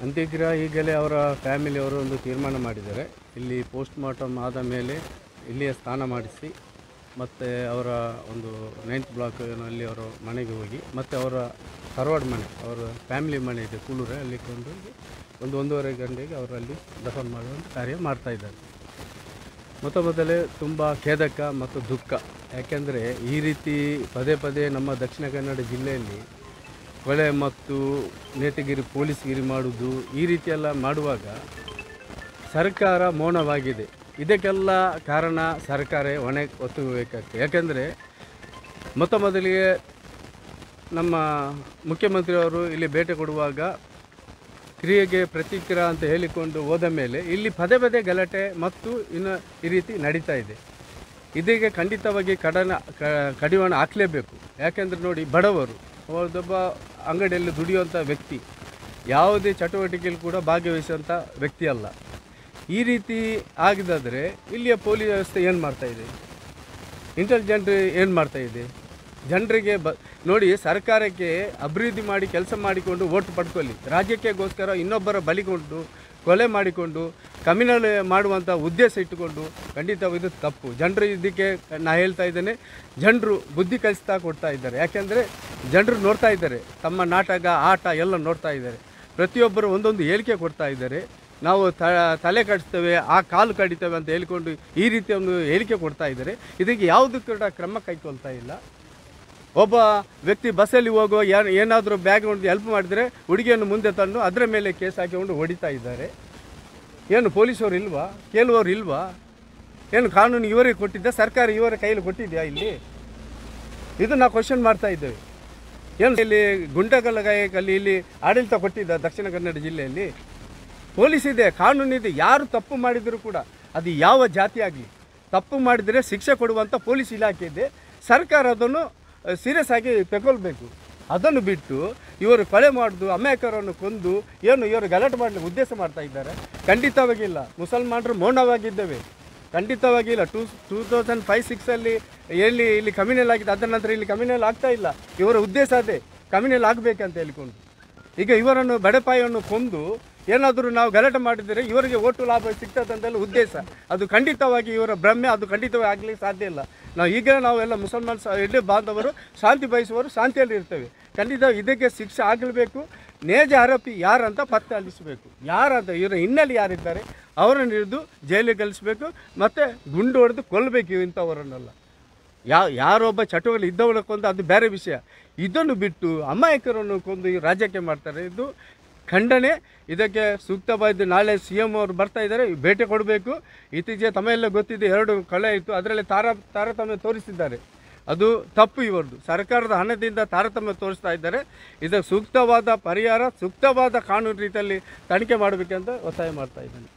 ಅಂತ್ಯಕ್ರಿಯೆ ಈಗಲೇ ಅವರ ಫ್ಯಾಮಿಲಿಯವರು ಒಂದು ತೀರ್ಮಾನ ಮಾಡಿದ್ದಾರೆ. ಇಲ್ಲಿ ಪೋಸ್ಟ್ ಮಾರ್ಟಮ್ ಆದ ಮೇಲೆ ಇಲ್ಲಿಯೇ ಸ್ನಾನ ಮಾಡಿಸಿ ಮತ್ತು ಅವರ ಒಂದು 9th ಬ್ಲಾಕ್ನಲ್ಲಿ ಅವರ ಮನೆಗೆ ಹೋಗಿ ಮತ್ತು ಅವರ ಧಾರವಾಡ ಮನೆ ಅವರ ಫ್ಯಾಮಿಲಿ ಮನೆ ಇದೆ ಕೂಳೂರು, ಅಲ್ಲಿ ಕೊಂಡೋಗಿ 1-1:30 ಗಂಟೆಗೆ ಅವರಲ್ಲಿ ದಫನ್ ಮಾಡುವಂಥ ಕಾರ್ಯ ಮಾಡ್ತಾಯಿದ್ದಾರೆ. ಮೊದಲೇ ತುಂಬ ಖೇದಕ ಮತ್ತು ದುಃಖ. ಯಾಕೆಂದರೆ ಈ ರೀತಿ ಪದೇ ಪದೇ ನಮ್ಮ ದಕ್ಷಿಣ ಕನ್ನಡ ಜಿಲ್ಲೆಯಲ್ಲಿ ಕೊಲೆ ಮತ್ತು ನೇತಗಿರಿ ಪೊಲೀಸ್ಗಿರಿ ಮಾಡುವುದು ಈ ರೀತಿಯೆಲ್ಲ ಮಾಡುವಾಗ ಸರ್ಕಾರ ಮೌನವಾಗಿದೆ. ಇದಕ್ಕೆಲ್ಲ ಕಾರಣ ಸರ್ಕಾರ ಹೊಣೆ ಹೊತ್ತಬೇಕಾಗ್ತದೆ. ಯಾಕೆಂದರೆ ಮೊದಲಿಗೆ ನಮ್ಮ ಮುಖ್ಯಮಂತ್ರಿಯವರು ಇಲ್ಲಿ ಭೇಟಿ ಕೊಡುವಾಗ ಕ್ರಿಯೆಗೆ ಪ್ರತಿಕ್ರಿಯೆ ಅಂತ ಹೇಳಿಕೊಂಡು ಹೋದ ಮೇಲೆ ಇಲ್ಲಿ ಪದೇ ಪದೇ ಗಲಾಟೆ ಮತ್ತು ಇನ್ನು ಈ ರೀತಿ ನಡೀತಾ ಇದೆ. ಇದಕ್ಕೆ ಖಂಡಿತವಾಗಿ ಕಡಿವಾಣ ಹಾಕಲೇಬೇಕು. ಯಾಕೆಂದರೆ ನೋಡಿ, ಬಡವರು ಅವರದೊಬ್ಬ ಅಂಗಡಿಯಲ್ಲಿ ದುಡಿಯುವಂಥ ವ್ಯಕ್ತಿ, ಯಾವುದೇ ಚಟುವಟಿಕೆಯಲ್ಲಿ ಕೂಡ ಭಾಗವಹಿಸುವಂಥ ವ್ಯಕ್ತಿ ಅಲ್ಲ. ಈ ರೀತಿ ಆಗಿದ್ದಾದರೆ ಇಲ್ಲಿಯ ಪೊಲೀಸ್ ವ್ಯವಸ್ಥೆ ಏನು ಮಾಡ್ತಾಯಿದೆ, ಇಂಟೆಲಿಜೆಂಟ್ ಏನು ಮಾಡ್ತಾಯಿದೆ ಜನರಿಗೆ ನೋಡಿ, ಸರ್ಕಾರಕ್ಕೆ ಅಭಿವೃದ್ಧಿ ಮಾಡಿ ಕೆಲಸ ಮಾಡಿಕೊಂಡು ಓಟ್ ಪಡ್ಕೊಳ್ಳಿ, ರಾಜ್ಯಕ್ಕೆಗೋಸ್ಕರ ಇನ್ನೊಬ್ಬರ ಬಲಿಗೊಂಡು ಕೊಲೆ ಮಾಡಿಕೊಂಡು ಕಮ್ಯುನಲ್ ಮಾಡುವಂಥ ಉದ್ದೇಶ ಇಟ್ಟುಕೊಂಡು ಖಂಡಿತ ಇದು ತಪ್ಪು. ಜನರು ಇದಕ್ಕೆ ನಾನು ಹೇಳ್ತಾ ಇದ್ದೇನೆ, ಜನರು ಬುದ್ಧಿ ಕಲಿಸ್ತಾ ಕೊಡ್ತಾ ಇದ್ದಾರೆ. ಯಾಕೆಂದರೆ ಜನರು ನೋಡ್ತಾ ಇದ್ದಾರೆ, ತಮ್ಮ ನಾಟಕ ಆಟ ಎಲ್ಲ ನೋಡ್ತಾ ಇದ್ದಾರೆ. ಪ್ರತಿಯೊಬ್ಬರು ಒಂದೊಂದು ಹೇಳಿಕೆ ಕೊಡ್ತಾ ಇದ್ದಾರೆ. ನಾವು ತಲೆ ಕಡಿಸ್ತೇವೆ, ಆ ಕಾಲು ಕಡಿತೇವೆ ಅಂತ ಹೇಳಿಕೊಂಡು ಈ ರೀತಿ ಒಂದು ಹೇಳಿಕೆ ಕೊಡ್ತಾ ಇದ್ದಾರೆ. ಇದಕ್ಕೆ ಯಾವುದು ಕೂಡ ಕ್ರಮ ಕೈಗೊಳ್ತಾ ಇಲ್ಲ. ಒಬ್ಬ ವ್ಯಕ್ತಿ ಬಸ್ಸಲ್ಲಿ ಹೋಗೋ ಏನಾದರೂ ಬ್ಯಾಗ್ ಹೊಡೆದು ಹೆಲ್ಪ್ ಮಾಡಿದರೆ ಹುಡುಗಿಯನ್ನು ಮುಂದೆ ತಂದು ಅದರ ಮೇಲೆ ಕೇಸ್ ಹಾಕಿಕೊಂಡು ಹೊಡಿತಾ ಇದ್ದಾರೆ. ಏನು ಪೊಲೀಸವರು ಇಲ್ವಾ, ಕೇಳುವವರು ಇಲ್ವಾ? ಏನು ಕಾನೂನು ಇವರಿಗೆ ಕೊಟ್ಟಿದ್ದ, ಸರ್ಕಾರ ಇವರ ಕೈಯಲ್ಲಿ ಕೊಟ್ಟಿದೆಯಾ? ಇಲ್ಲಿ ಇದು ನಾವು ಕ್ವಶನ್ ಮಾಡ್ತಾ ಇದ್ದೇವೆ. ಏನು ಇಲ್ಲಿ ಗುಂಡಗಲಗಾಯಕಲ್ಲಿ ಇಲ್ಲಿ ಆಡಳಿತ ಕೊಟ್ಟಿದ್ದ ದಕ್ಷಿಣ ಕನ್ನಡ ಜಿಲ್ಲೆಯಲ್ಲಿ? ಪೊಲೀಸ್ ಇದೆ, ಕಾನೂನಿದೆ. ಯಾರು ತಪ್ಪು ಮಾಡಿದರೂ ಕೂಡ ಅದು ಯಾವ ಜಾತಿ ಆಗಲಿ ತಪ್ಪು ಮಾಡಿದರೆ ಶಿಕ್ಷೆ ಕೊಡುವಂಥ ಪೊಲೀಸ್ ಇಲಾಖೆ ಇದೆ. ಸರ್ಕಾರ ಅದನ್ನು ಸೀರಿಯಸ್ ಆಗಿ ತಗೊಳ್ಬೇಕು. ಅದನ್ನು ಬಿಟ್ಟು ಇವರು ಕೊಲೆ ಮಾಡೋದು, ಅಮಾಯಕರನ್ನು ಕೊಂದು ಏನು ಇವರು ಗಲಾಟೆ ಮಾಡಲಿಕ್ಕೆ ಉದ್ದೇಶ ಮಾಡ್ತಾ ಇದ್ದಾರೆ? ಖಂಡಿತವಾಗಿಲ್ಲ. ಮುಸಲ್ಮಾನರು ಮೌನವಾಗಿದ್ದೇವೆ, ಖಂಡಿತವಾಗಿಲ್ಲ. 2005-6 ಇಲ್ಲಿ ಕಮ್ಯುನಲ್ ಆಗಿದೆ, ಅದರ ನಂತರ ಇಲ್ಲಿ ಕಮ್ಯುನಲ್ ಆಗ್ತಾ ಇಲ್ಲ. ಇವರ ಉದ್ದೇಶ ಅದೇ, ಕಮ್ಯುನಲ್ ಆಗಬೇಕಂತ ಹೇಳಿಕೊಂಡು. ಈಗ ಇವರನ್ನು ಬಡಪಾಯನ್ನು ಕೊಂದು ಏನಾದರೂ ನಾವು ಗಲಾಟೆ ಮಾಡಿದರೆ ಇವರಿಗೆ ಓಟು ಲಾಭ ಸಿಗ್ತದಂತೆಲ್ಲ ಉದ್ದೇಶ. ಅದು ಖಂಡಿತವಾಗಿ ಇವರ ಭ್ರಮೆ, ಅದು ಖಂಡಿತವಾಗಿ ಆಗಲಿಕ್ಕೆ ಸಾಧ್ಯ ಇಲ್ಲ. ನಾವೆಲ್ಲ ಮುಸಲ್ಮಾನ ಎಲ್ಲಿ ಬಾಂಧವರು ಶಾಂತಿ ಬಯಸುವವರು ಶಾಂತಿಯಲ್ಲಿ ಇರ್ತೇವೆ. ಖಂಡಿತ ಇದಕ್ಕೆ ಶಿಕ್ಷೆ ಆಗಲೇಬೇಕು. ನೇಜ ಆರೋಪಿ ಯಾರಂತ ಪತ್ತೆ ಹಚ್ಚಬೇಕು. ಯಾರಂತ ಇವರ ಹಿನ್ನೆಲೆ ಯಾರಿದ್ದಾರೆ ಅವರನ್ನು ಹಿಡಿದು ಜೈಲಿಗೆ ಕಳಿಸ್ಬೇಕು ಮತ್ತು ಗುಂಡು ಹೊಡೆದು ಕೊಲ್ಲಬೇಕು ಇಂಥವರನ್ನೆಲ್ಲ. ಯಾರೊಬ್ಬ ಚಟುವಟಿಕೆ ಇದ್ದವರ ಕೊಂದು ಅದು ಬೇರೆ ವಿಷಯ. ಇದನ್ನು ಬಿಟ್ಟು ಅಮಾಯಕರನ್ನು ಕೊಂದು ರಾಜ್ಯಕ್ಕೆ ಮಾಡ್ತಾರೆ, ಇದು ಖಂಡನೆ. ಇದಕ್ಕೆ ಸೂಕ್ತವಾದ ನಾಳೆ CM ಅವರು ಬರ್ತಾ ಇದ್ದಾರೆ, ಭೇಟಿ ಕೊಡಬೇಕು. ಇತ್ತೀಚೆಗೆ ತಮ್ಮೆಲ್ಲ ಗೊತ್ತಿದೆ, 2 ಕೊಲೆ ಇತ್ತು, ಅದರಲ್ಲಿ ತಾರತಮ್ಯ ತೋರಿಸಿದ್ದಾರೆ. ಅದು ತಪ್ಪು. ಇವರದು ಸರ್ಕಾರದ ಹಣದಿಂದ ತಾರತಮ್ಯ ತೋರಿಸ್ತಾ ಇದ್ದಾರೆ. ಇದಕ್ಕೆ ಸೂಕ್ತವಾದ ಪರಿಹಾರ, ಸೂಕ್ತವಾದ ಕಾನೂನು ರೀತಿಯಲ್ಲಿ ತನಿಖೆ ಮಾಡಬೇಕಂತ ಒತ್ತಾಯ ಮಾಡ್ತಾ ಇದ್ದೇನೆ.